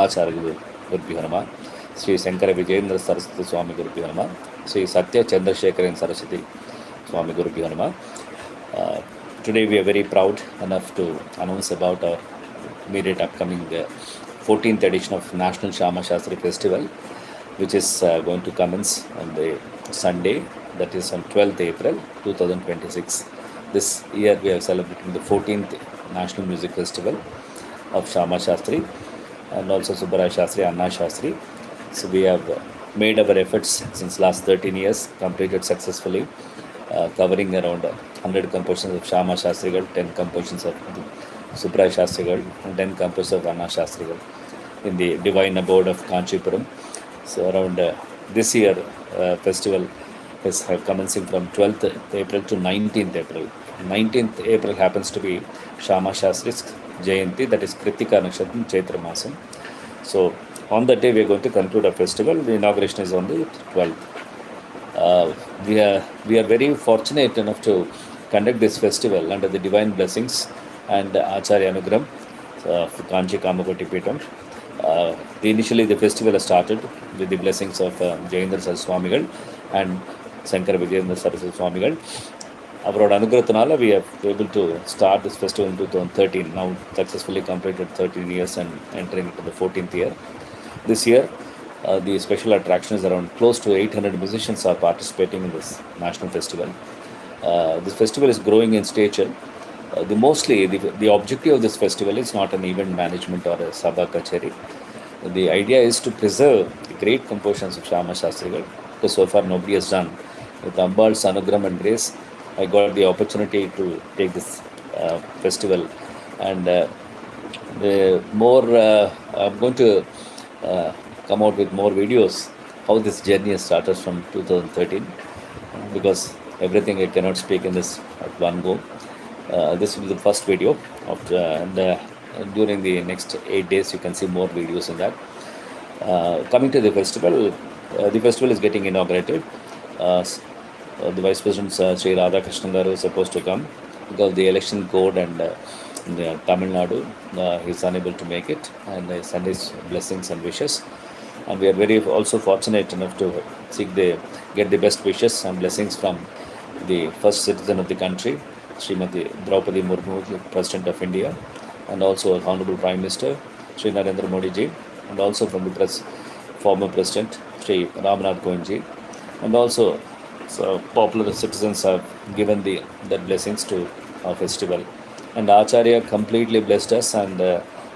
Acharya Gurubhyo Namah, Sri Sankara Vijayendra Saraswati Swami Gurubhyo Namah, Sri Satya Chandrasekharan Saraswati Swami Gurubhyo Namah. Today we are very proud enough to announce about our immediate upcoming 14th edition of National Shama Shastri Festival, which is going to commence on the Sunday, that is on 12th April 2026. This year we are celebrating the 14th National Music Festival of Shama Shastri and also Subbaraya Shastri, Anna Shastri. So we have made our efforts since last 13 years, completed successfully, covering around 100 compositions of Shama Shastrigal, 10 compositions of Subbaraya Shastrigal, and 10 compositions of Anna Shastrigal in the Divine Abode of Kanchipuram. So around this year festival is commencing from 12th April to 19th April. 19th April happens to be Shama Shastri's Jayanti, that is Kritika Nakshatram Chaitra Masam. So on that day we are going to conclude our festival. The inauguration is on the 12th. We are very fortunate enough to conduct this festival under the divine blessings and Acharya Anugram of Kanchi Kamakoti Pitam. Initially the festival has started with the blessings of Jayendra Saraswamigal and Sankara Vijayendra Saraswati Swamigal. Abroad Anugratanala, we have been able to start this festival in 2013, now successfully completed 13 years and entering into the 14th year. This year, the special attraction is around close to 800 musicians are participating in this national festival. This festival is growing in stature. The objective of this festival is not an event management or a Sabha Kacheri. The idea is to preserve the great compositions of Shama Shastrigal, because so far nobody has done. With Ambal's Anugram and grace, I got the opportunity to take this festival, and I'm going to come out with more videos how this journey has started from 2013, because everything I cannot speak in this at one go. This will be the first video of and during the next 8 days you can see more videos in that. Coming to the festival is getting inaugurated. The Vice President Sri Radhakrishnan Garu is supposed to come because the election code and in Tamil Nadu he is unable to make it, and I send his blessings and wishes. And we are very also fortunate enough to get the best wishes and blessings from the first citizen of the country, Srimati Draupadi Murmu, the President of India, and also Honorable Prime Minister Sri Narendra Modi ji, and also from the former President Sri Ramnath Kovind ji, and also popular citizens have given the blessings to our festival. And Acharya completely blessed us, and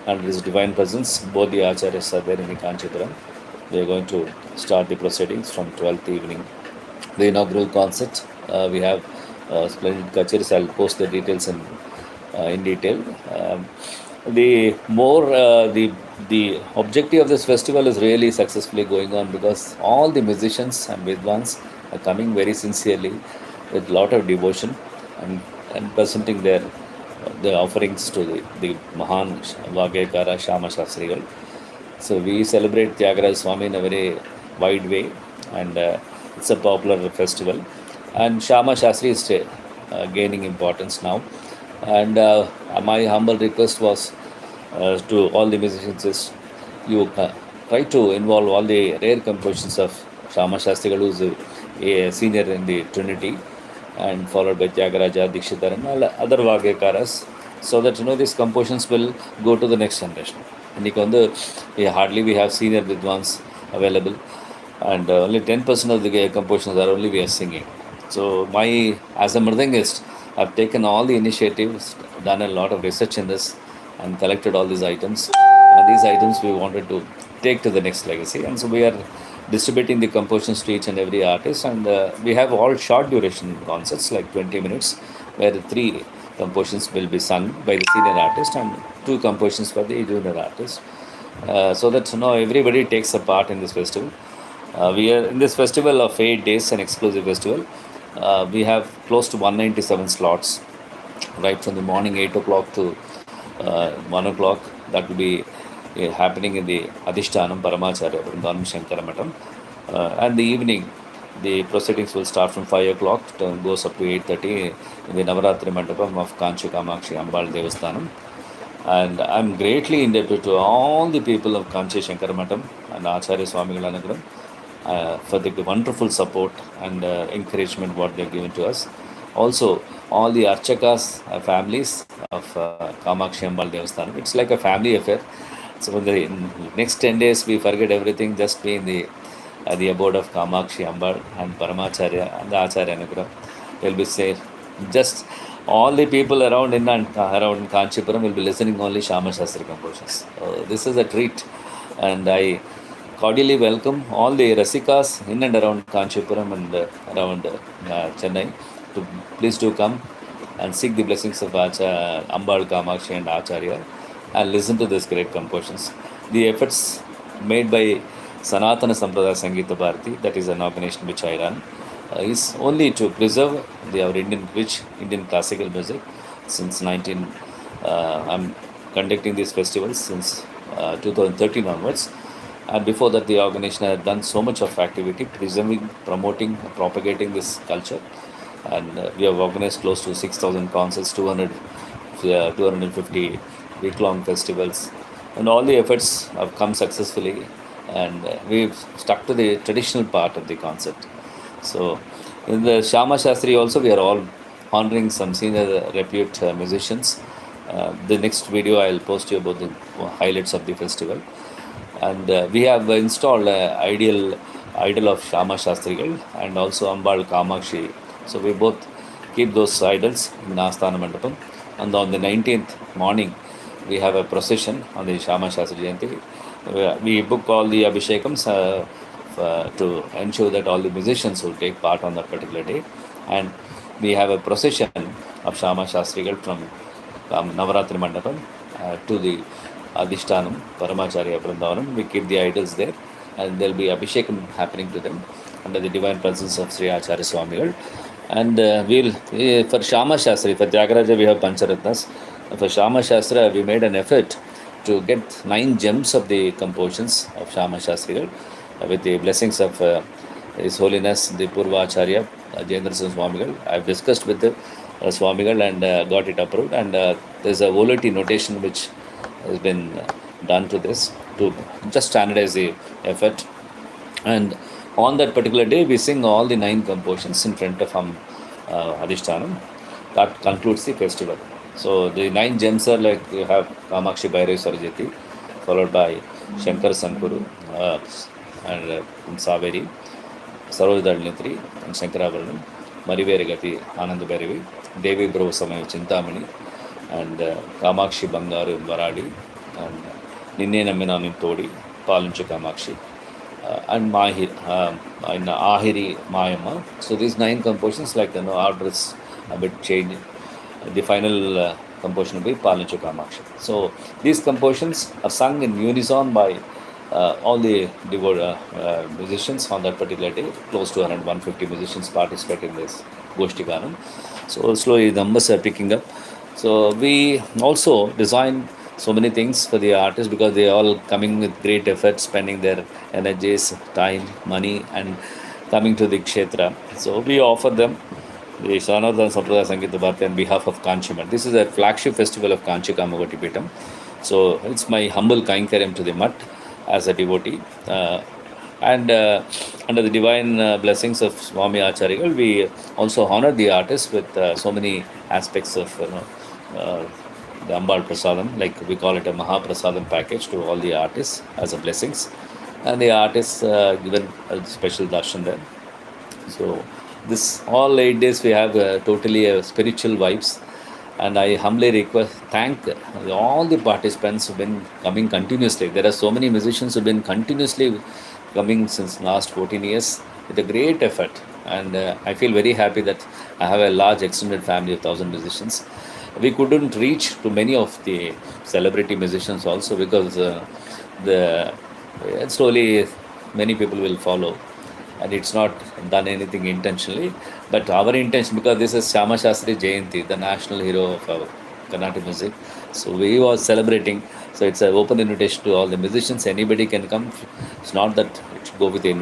under his divine presence, both the Acharyas are there in the Kanchipuram. We are going to start the proceedings from 12th evening. The inaugural concert, we have splendid kacheris. I'll post the details in detail. The objective of this festival is really successfully going on, because all the musicians and vidwans are coming very sincerely with a lot of devotion and presenting their offerings to the Mahan Vagyakara Shama Shastrigal. So we celebrate Tyagaraja Swami in a very wide way, and it's a popular festival. And Shama Shastri is gaining importance now. And my humble request was to all the musicians is you try to involve all the rare compositions of Shama Shastrigal, who is a senior in the Trinity, and followed by Tyagaraja, Dikshitar and all other Vagyakaras, so that these compositions will go to the next generation. And hardly we have senior vidwans available, and only 10% of the compositions are only we are singing. So as a mridangist, I've taken all the initiatives, done a lot of research in this, and collected all these items. And these items we wanted to take to the next legacy. And so we are distributing the compositions to each and every artist. And we have all short duration concerts, like 20 minutes, where 3 compositions will be sung by the senior artist and 2 compositions for the junior artist. So that everybody takes a part in this festival. We are in this festival of 8 days, an exclusive festival. We have close to 197 slots, right from the morning 8 o'clock to 1 o'clock. That will be happening in the Adhishtanam Paramacharya Vrindanam Shankara Matam. And the evening, the proceedings will start from 5 o'clock, goes up to 8:30 in the Navaratri Mandapam of Kanchi Kamakshi Ambal Devasthanam. And I'm greatly indebted to all the people of Kanchi Shankaramatam and Acharya Swamigalanagaram for the wonderful support and encouragement what they've given to us. Also, all the Archakas families of Kamakshi Ambal Devasthanam. It's like a family affair. So for the next 10 days, we forget everything, just be in the abode of Kamakshi Ambal and Paramacharya and the Acharya Nagram. Will be safe. Just all the people around around Kanchipuram will be listening only Shama Shastri compositions. This is a treat, and I cordially welcome all the Rasikas in and around Kanchipuram and around Chennai to please do come and seek the blessings of Ambal Kamakshi and Acharya and listen to these great compositions. The efforts made by Sanatana Sampradaya Sangeeta Bharati, that is an organization which I run, is only to preserve our rich Indian classical music. Since I'm conducting these festivals since 2013 onwards. And before that, the organization had done so much of activity, preserving, promoting, propagating this culture. And we have organized close to 6,000 concerts, 250 week-long festivals. And all the efforts have come successfully. And we've stuck to the traditional part of the concert. So in the Shama Shastri also, we are all honoring some senior repute musicians. The next video I'll post you about the highlights of the festival. And we have installed idol of Shama Shastrigal and also Ambal Kamakshi. So we both keep those idols in Asthana Mandapam. And on the 19th morning, we have a procession on the Shama Shastri Jayanti. We book all the Abhishekams to ensure that all the musicians will take part on that particular day. And we have a procession of Shama Shastrigal from Navaratri Mandapam to the Adhishtanam, Paramacharya Vrindavanam. We keep the idols there, and there will be Abhishekam happening to them under the divine presence of Sri Acharya Swamigal. And for Shama Shastri, for Tyagaraja, we have Pancharatnas. For Shama Shastra, we made an effort to get 9 gems of the compositions of Shama Shastrigal with the blessings of His Holiness, the Purva Acharya, Jayendra Swamigal. I've discussed with the Swamigal and got it approved. And there's a volati notation which has been done to this to just standardize the effort. And on that particular day, we sing all the 9 compositions in front of Adhishtanam. That concludes the festival. So the 9 gems are like you have Kamakshi Bhairavi Sarjati, followed by Shankar Sankuru and Saveri, Saroj Dalnitri and Shankaravaranam, Mariveragati Anand Bhairavi, Devi Bravo Samaya Chintamani, and Kamakshi Bangaru Varadi, and Ninne Naminani Todi, Paluncha Kamakshi, and Mahir, and Ahiri Mayama. So these 9 compositions, like order is a bit changed. The final composition will be Paluncha Kamakshi. So these compositions are sung in unison by all the musicians on that particular day. Close to around 150 musicians participate in this Goshti Ganam. So slowly the numbers are picking up. So we also design so many things for the artists because they are all coming with great effort, spending their energies, time, money, and coming to the Kshetra. So we offer them the Sanatana Sampradaya Sangeeta Bharati on behalf of Kanchiman. This is a flagship festival of Kanchi Kamagati Pitam. So it's my humble kainkariam to the mutt as a devotee. And under the divine blessings of Swami Acharya, we also honor the artists with so many aspects of the Ambal Prasadam, like we call it a Mahaprasadam package to all the artists as a blessings. And the artists given a special darshan there. So this all 8 days we have totally spiritual vibes. And I humbly thank all the participants who've been coming continuously. There are so many musicians who've been continuously coming since last 14 years with a great effort. And I feel very happy that I have a large extended family of 1,000 musicians. We couldn't reach to many of the celebrity musicians also because slowly many people will follow. And it's not done anything intentionally, but our intention, because this is Shama Shastri Jayanti, the national hero of our Carnatic music. So we were celebrating. So it's an open invitation to all the musicians. Anybody can come. It's not that it should go with the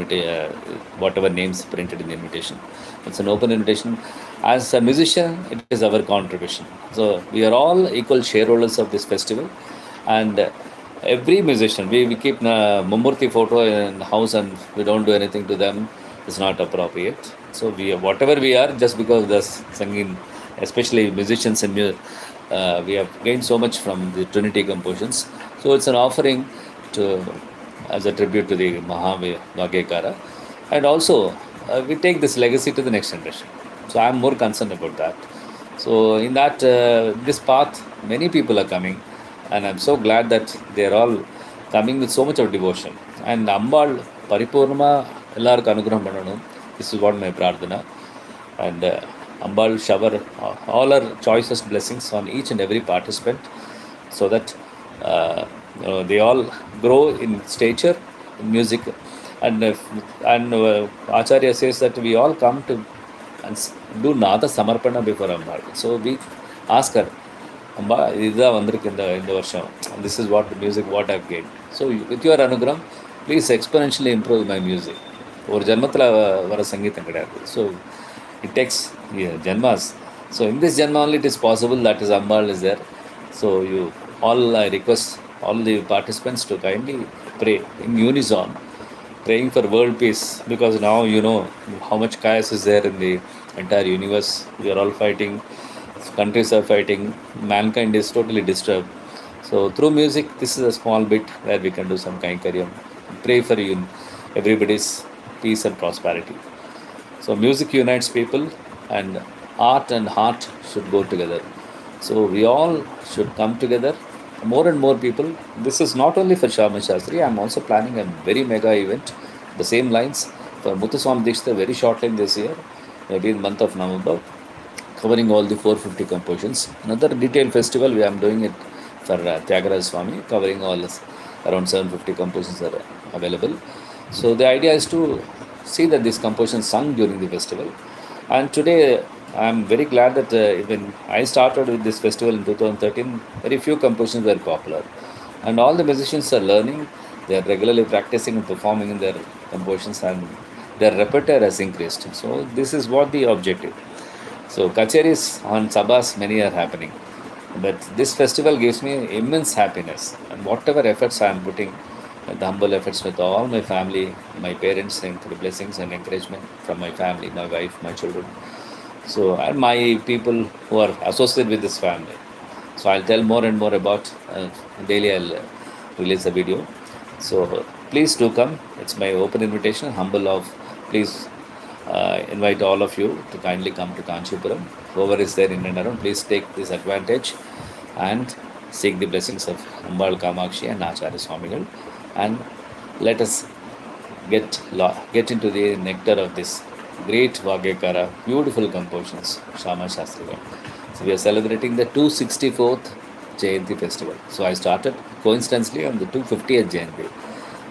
whatever names printed in the invitation. It's an open invitation. As a musician, it is our contribution. So we are all equal shareholders of this festival, and every musician, we keep Mumurthy photo in house and we don't do anything to them. It's not appropriate. So we are, whatever we are, just because the singing, especially musicians and we have gained so much from the Trinity compositions. So it's an offering to as a tribute to the Mahavagekara, and also we take this legacy to the next generation. So I'm more concerned about that. So in that this path, many people are coming, and I'm so glad that they're all coming with so much of devotion. And Ambal Paripurnama ellarku anugraham pannanum. This is what my prarthana. And Ambal shower all our choicest blessings on each and every participant, so that they all grow in stature in music. And Acharya says that we all come to and do Nada Samarpana before Ambal. So we ask her, Amba, இதுதான் வந்திருக்கு இந்த வருஷம். This is what the music what I've gained. So with your anugram, please exponentially improve my music. ஒரு ஜன்மத்தில் வர சங்கீதம் கிடையாது. So it takes janmas. So in this janma only it is possible that is Ambal is there. So you all, I request all the participants to kindly pray in unison, praying for world peace, because now you know how much chaos is there in the entire universe. We are all fighting, countries are fighting, mankind is totally disturbed. So through music, this is a small bit where we can do some kainkaryam. Pray for you, everybody's peace and prosperity. So music unites people, and art and heart should go together. So we all should come together, more and more people. This is not only for Shama Shastri, I'm also planning a very mega event, the same lines, for Muthuswami Dikshita very shortly in this year, maybe in the month of November, covering all the 450 compositions. Another detailed festival, we am doing it for Tyagaraja Swami, covering all this, around 750 compositions are available. So the idea is to see that these compositions sung during the festival. And today I am very glad that when I started with this festival in 2013, very few compositions were popular, and all the musicians are learning. They are regularly practicing and performing in their compositions, and their repertoire has increased. So this is what the objective. So kacheris on sabas many are happening, but this festival gives me immense happiness, and whatever efforts I am putting, the humble efforts with all my family, my parents, and the blessings and encouragement from my family, my wife, my children. So and my people who are associated with this family. So I'll tell more and more about daily. I'll release a video. So please do come. It's my open invitation, humble of. Please invite all of you to kindly come to Kanchipuram. Whoever is there in and around, please take this advantage and seek the blessings of Ambal Kamakshi and Acharya Swamigal, and let us get into the nectar of this great Vagekara, beautiful compositions, Shama Shastri. So we are celebrating the 264th Jayanti festival. So I started coincidentally on the 250th Jayanti.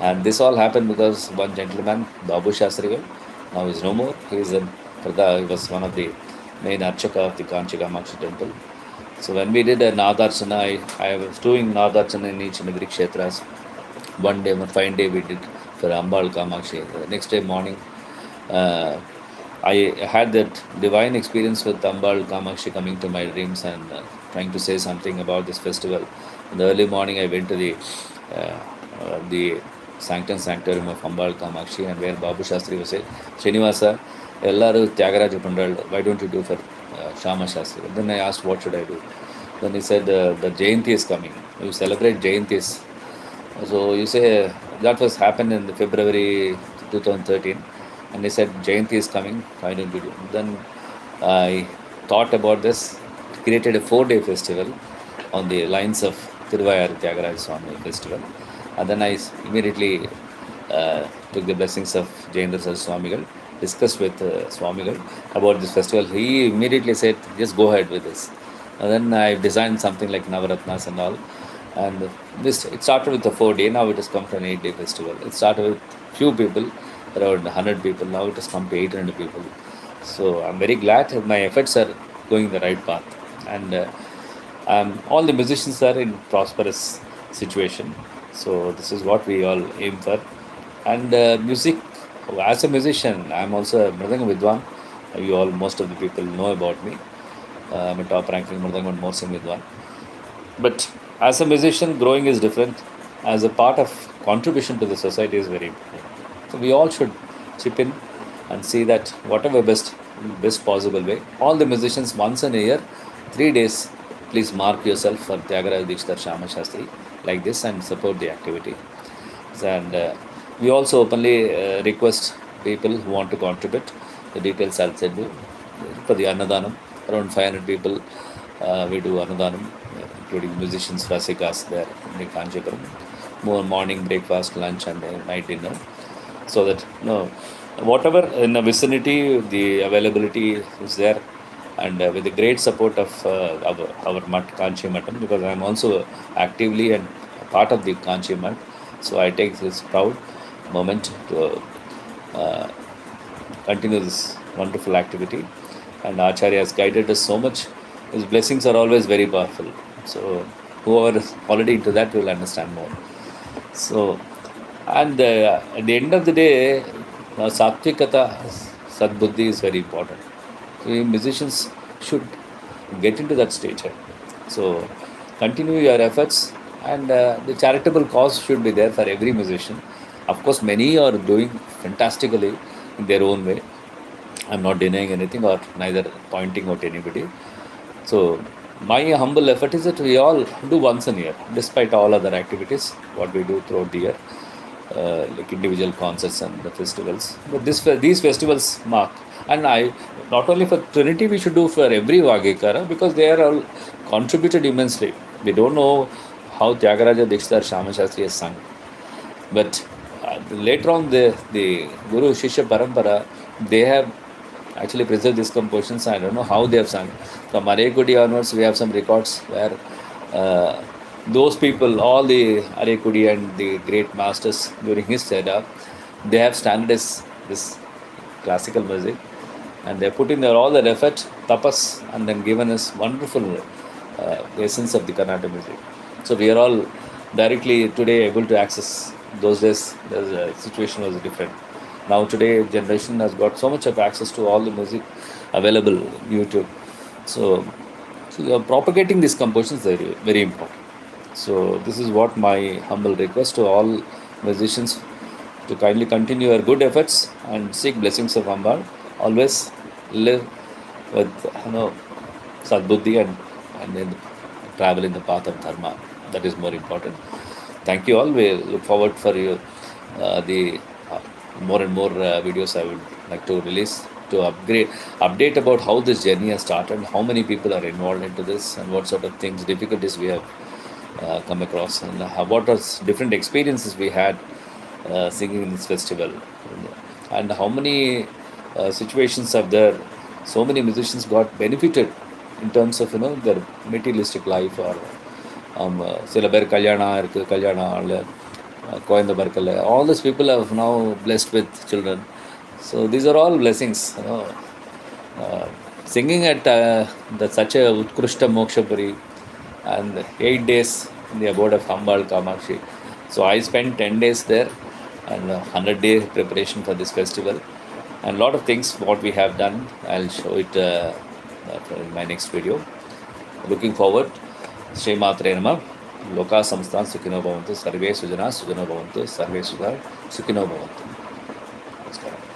And this all happened because one gentleman, Babu Shastri, now is no more. He was one of the main Archaka of the Kanchi Kamakshi temple. So when we did a Nadarchana, I was doing Nadarchana in each and every kshetras. One day, one fine day, we did for Ambal Kamakshi. The next day morning, I had that divine experience with Ambal Kamakshi coming to my dreams and trying to say something about this festival. In the early morning, I went to the sanctum sanctorum of Ambal Kamakshi, and where Babu Shastri was saying, Srinivasa, Ellaru Tyagaraja Pandal, why don't you do for Shama Shastri? Then I asked, what should I do? Then he said, the Jayanti is coming. You celebrate Jayantis. So you say, that was happened in February 2013. And he said, Jayanti is coming, why don't you do? Then I thought about this, created a 4-day festival on the lines of Tiruvayar Tyagaraja Swami festival. And then I immediately took the blessings of Jayendra Swamigal, discussed with Swamigal about this festival. He immediately said, just go ahead with this. And then I designed something like Navaratnas and all. And it started with a 4-day, now it has come to an 8-day festival. It started with few people, around 100 people, now it has come to 800 people. So I'm very glad my efforts are going the right path. And all the musicians are in prosperous situation. So this is what we all aim for. And music, as a musician, I'm also a Mridanga Vidwan. You all, most of the people know about me. I'm a top ranking Mridangam and Morsing Vidwan. But as a musician, growing is different. As a part of contribution to the society is very important. So we all should chip in and see that whatever best possible way. All the musicians once in a year, 3 days, please mark yourself for Tyagaraja Dikshithar Shama Shastri like this and support the activity. And we also openly request people who want to contribute. The details I'll send you. For the Annadanam, around 500 people we do Annadanam, including musicians, Rasikas there in Kanchipuram. More morning breakfast, lunch, and night dinner. So that whatever in the vicinity, the availability is there, and with the great support of our Kanchi Matam, because I am also actively and part of the Kanchi Mat. So I take this proud moment to continue this wonderful activity. And Acharya has guided us so much. His blessings are always very powerful. So whoever is already into that will understand more. So, and at the end of the day, Satvikata, Sadbuddhi is very important. So musicians should get into that stage. So continue your efforts, and the charitable cause should be there for every musician. Of course, many are doing fantastically in their own way. I'm not denying anything or neither pointing out anybody. So my humble effort is that we all do once a year, despite all other activities, what we do throughout the year, like individual concerts and the festivals. But these festivals mark, and I not only for Trinity, we should do for every Vagekara, because they are all contributed immensely. We don't know how Tyagaraja Dikshithar Shama Shastri has sung, but later on the Guru Shishya Parampara, they have actually preserved these compositions. I don't know how they have sung. From Arekudi onwards, we have some records where those people, all the Arekudi and the great masters during his era, they have standardized this classical music, and they put in their all their effort, tapas, and then given us wonderful essence of the Carnatic music. So we are all directly today able to access. Those days, the situation was different. Now today, generation has got so much of access to all the music available on YouTube. So propagating these compositions is very, very important. So this is what my humble request to all musicians, to kindly continue your good efforts and seek blessings of Ambal. Always live with Sadbuddhi and then travel in the path of Dharma. That is more important. Thank you all. We look forward for you the more and more videos I would like to release to update about how this journey has started, how many people are involved into this, and what sort of things, difficulties we have come across, and what are different experiences we had singing in this festival, and how many situations are there. So many musicians got benefited in terms of their materialistic life, or சில பேர் கல்யாணம் இருக்குது, கல்யாணம் இல்லை, குழந்தை பிறக்கலை. All these people are now blessed with children. So these are all blessings. Singing at such a Utkrishta Mokshapuri, and 8 days in the abode of Ambal Kamakshi. So I spent 10 days there, and 100-day preparation for this festival, and a lot of things what we have done. I'll show it in my next video. Looking forward. Shri Matre Namah. Loka Samsthan Sukhino Bhavantu. Sarve Sujana Sujano Bhavantu. Sarve Sudha Sukhino Bhavantu. Namaskaram.